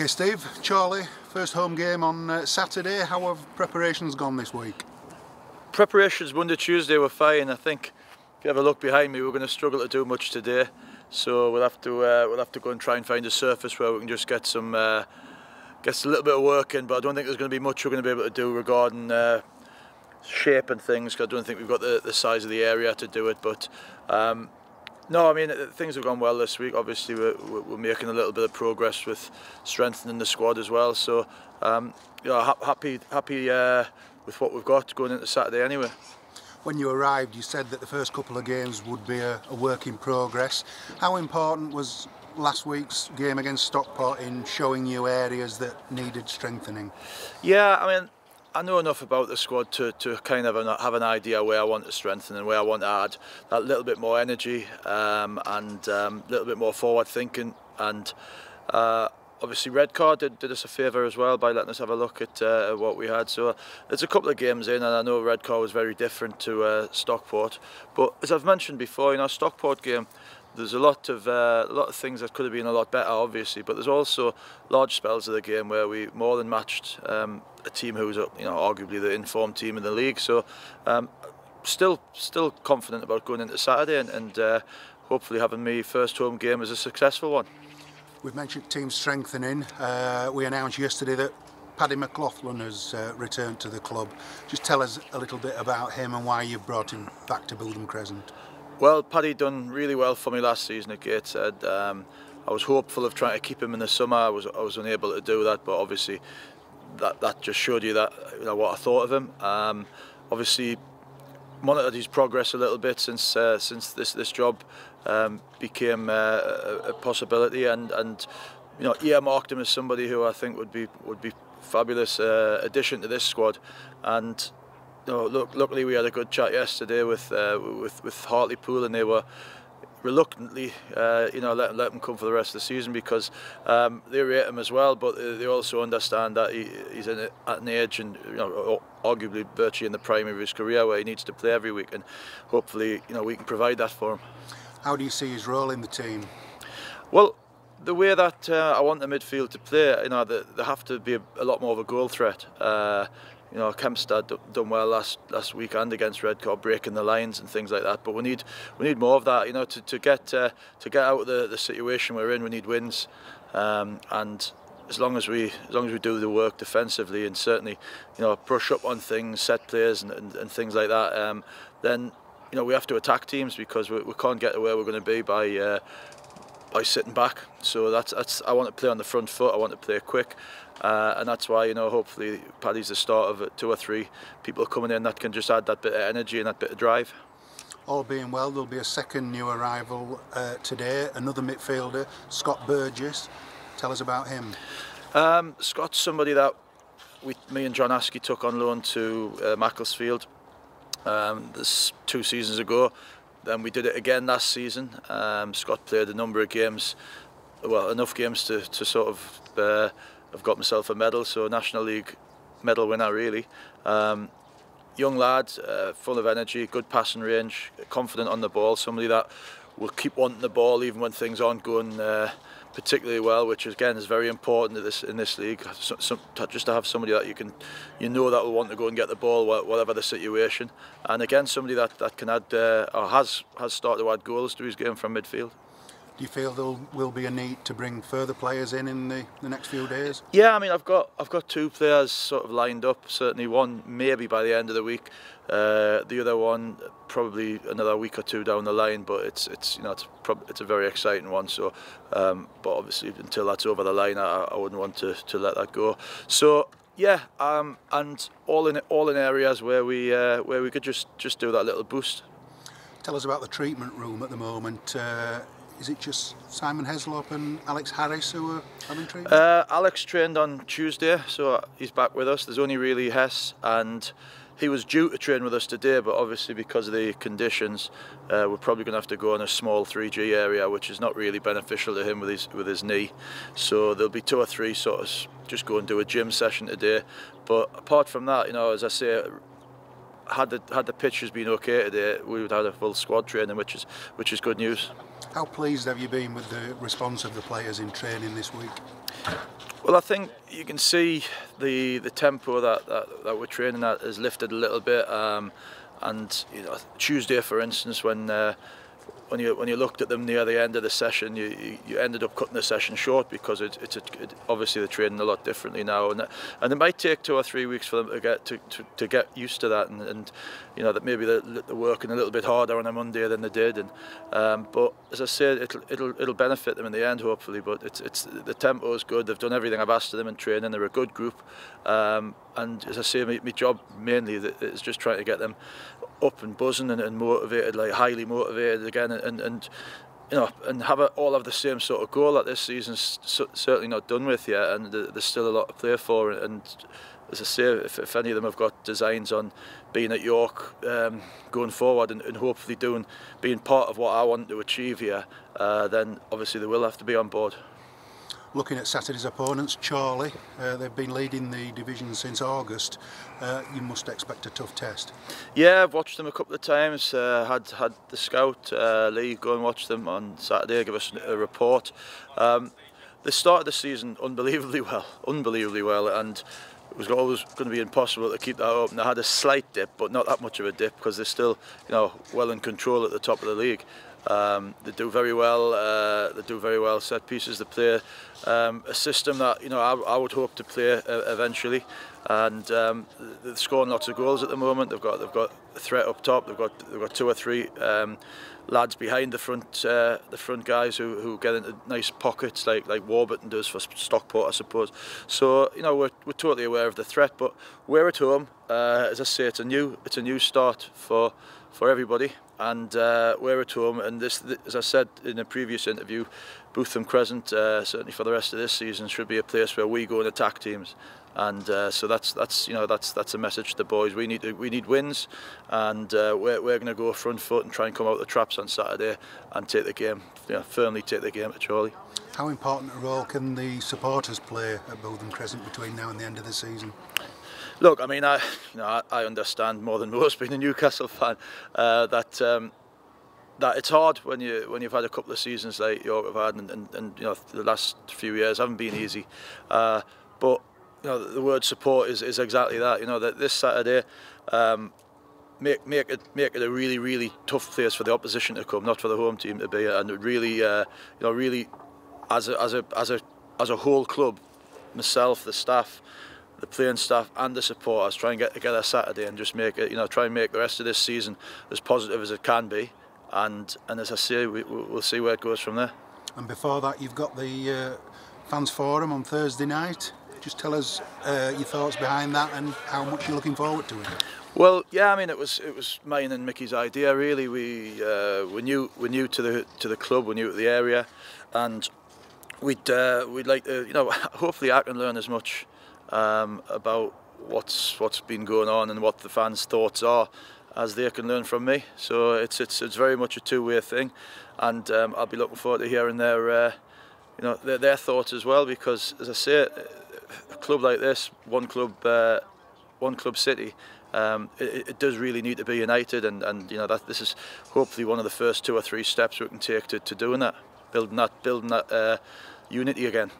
Okay, Steve, Chorley, first home game on Saturday. How have preparations gone this week? Preparations Monday, Tuesday were fine. I think if you have a look behind me, we're going to struggle to do much today. So we'll have to go and try and find a surface where we can just get a little bit of work in. But I don't think there's going to be much we're going to be able to do regarding shape and things, because I don't think we've got the size of the area to do it. But no, I mean, things have gone well this week. Obviously, we're making a little bit of progress with strengthening the squad as well. So, happy with what we've got going into Saturday anyway. When you arrived, you said that the first couple of games would be a work in progress. How important was last week's game against Stockport in showing you areas that needed strengthening? Yeah, I mean, I know enough about the squad to kind of have an idea where I want to strengthen and where I want to add that little bit more energy and a little bit more forward thinking. And obviously Redcar did us a favour as well by letting us have a look at what we had. So there's a couple of games in, and I know Redcar was very different to Stockport. But as I've mentioned before, in our Stockport game, there's a lot of things that could have been a lot better, obviously, but there's also large spells of the game where we more than matched a team who's arguably the informed team in the league. So still confident about going into Saturday and hopefully having my first home game as a successful one. We've mentioned team strengthening. We announced yesterday that Paddy Mclaughlin has returned to the club. Just tell us a little bit about him and why you've brought him back to Bilden Crescent. Well, Paddy done really well for me last season at Gateshead. I was hopeful of trying to keep him in the summer. I was unable to do that, but obviously that just showed you that what I thought of him. Obviously monitored his progress a little bit since this job became a possibility, and earmarked him as somebody who I think would be fabulous addition to this squad. And luckily we had a good chat yesterday with Hartlepool, and they were reluctantly let him come for the rest of the season because they rate him as well, but they also understand that he's at an age, and arguably virtually in the prime of his career, where he needs to play every week, and hopefully we can provide that for him. How do you see his role in the team? Well, the way that I want the midfield to play, they have to be a lot more of a goal threat. Kempstad done well last weekend against Redcar, breaking the lines and things like that. But we need more of that. To get out of the situation we're in, we need wins. And as long as we do the work defensively and certainly brush up on things, set plays and things like that, then we have to attack teams, because we can't get to where we're going to be by sitting back. So that's I want to play on the front foot. I want to play quick. And that's why hopefully Paddy's the start of 2 or 3 people coming in that can just add that bit of energy and that bit of drive. All being well, there'll be a second new arrival today, another midfielder, Scott Burgess. Tell us about him. Scott's somebody that me and John Askey took on loan to Macclesfield this 2 seasons ago. Then we did it again last season. Scott played a number of games, well, enough games to sort of I've got myself a medal, so National League medal winner really. Young lad, full of energy, good passing range, confident on the ball, somebody that will keep wanting the ball even when things aren't going particularly well, which again is very important in this league. Just to have somebody that that will want to go and get the ball whatever the situation, and again somebody that can add or has started to add goals to his game from midfield. Do you feel there will be a need to bring further players in the next few days? Yeah, I mean I've got 2 players sort of lined up. Certainly one maybe by the end of the week. The other one probably another week or 2 down the line. But it's a very exciting one. So, but obviously until that's over the line, I wouldn't want to let that go. So yeah, and all in areas where we could just do that little boost. Tell us about the treatment room at the moment. Is it just Simon Heslop and Alex Harris who are having treatment? Alex trained on Tuesday, so he's back with us. There's only really Hess, and he was due to train with us today, but obviously because of the conditions, we're probably going to have to go in a small 3G area, which is not really beneficial to him with his knee. So there'll be 2 or 3 sort of just go and do a gym session today. But apart from that, as I say, had the pitches been okay today, we would have had a full squad training, which is good news. How pleased have you been with the response of the players in training this week? Well, I think you can see the tempo that we're training at has lifted a little bit, and Tuesday, for instance, when you looked at them near the end of the session, you ended up cutting the session short because obviously they're training a lot differently now, and it might take 2 or 3 weeks for them to get used to that, and that maybe they're working a little bit harder on a Monday than they did, but as I said, it'll benefit them in the end, hopefully. But it's the tempo is good. They've done everything I've asked of them in training. They're a good group, and as I say, my job mainly is just trying to get them up and buzzing and motivated, like highly motivated again, and have all have the same sort of goal that this season's certainly not done with yet, and there's still a lot to play for. And as I say, if any of them have got designs on being at York going forward and hopefully being part of what I want to achieve here, then obviously they will have to be on board. Looking at Saturday's opponents, Chorley, they've been leading the division since August. You must expect a tough test. Yeah, I've watched them a couple of times. Had the scout Lee go and watch them on Saturday, give us a report. They started the season unbelievably well, and it was always going to be impossible to keep that open. They had a slight dip, but not that much of a dip, because they're still well in control at the top of the league. They do very well. They do very well set pieces. They play a system that I would hope to play eventually, and they're scoring lots of goals at the moment. They've got a threat up top. They've got 2 or 3 lads behind the front guys who get into nice pockets like Warburton does for Stockport, I suppose. So we're totally aware of the threat, but we're at home. As I say, it's a new start for everybody, and we're at home. And this, as I said in a previous interview, Bootham Crescent, certainly for the rest of this season, should be a place where we go and attack teams. And so that's a message to the boys. We need wins, and we're going to go front foot and try and come out the traps on Saturday and take the game, firmly take the game to Chorley. How important a role can the supporters play at Bootham Crescent between now and the end of the season? Look, I mean, I understand more than most, being a Newcastle fan, that it's hard when you've had a couple of seasons like York have had, and the last few years haven't been easy. But the word support is exactly that. That this Saturday, make it a really tough place for the opposition to come, not for the home team to be, and really, really, as a whole club, myself, the staff, the playing staff and the supporters, try and get together Saturday and just make it, try and make the rest of this season as positive as it can be, and as I say, we'll see where it goes from there. And before that, you've got the fans forum on Thursday night. Just tell us your thoughts behind that and how much you're looking forward to it. Well, yeah, I mean, it was mine and Mickey's idea, really. We're new to the club, we're new to the area, and we'd like to, hopefully I can learn as much about what's been going on and what the fans' thoughts are, as they can learn from me. So it's very much a two-way thing, and I'll be looking forward to hearing their thoughts as well, because as I say, a club like this, one club city, it does really need to be united, and that this is hopefully one of the first 2 or 3 steps we can take to doing that, building that unity again.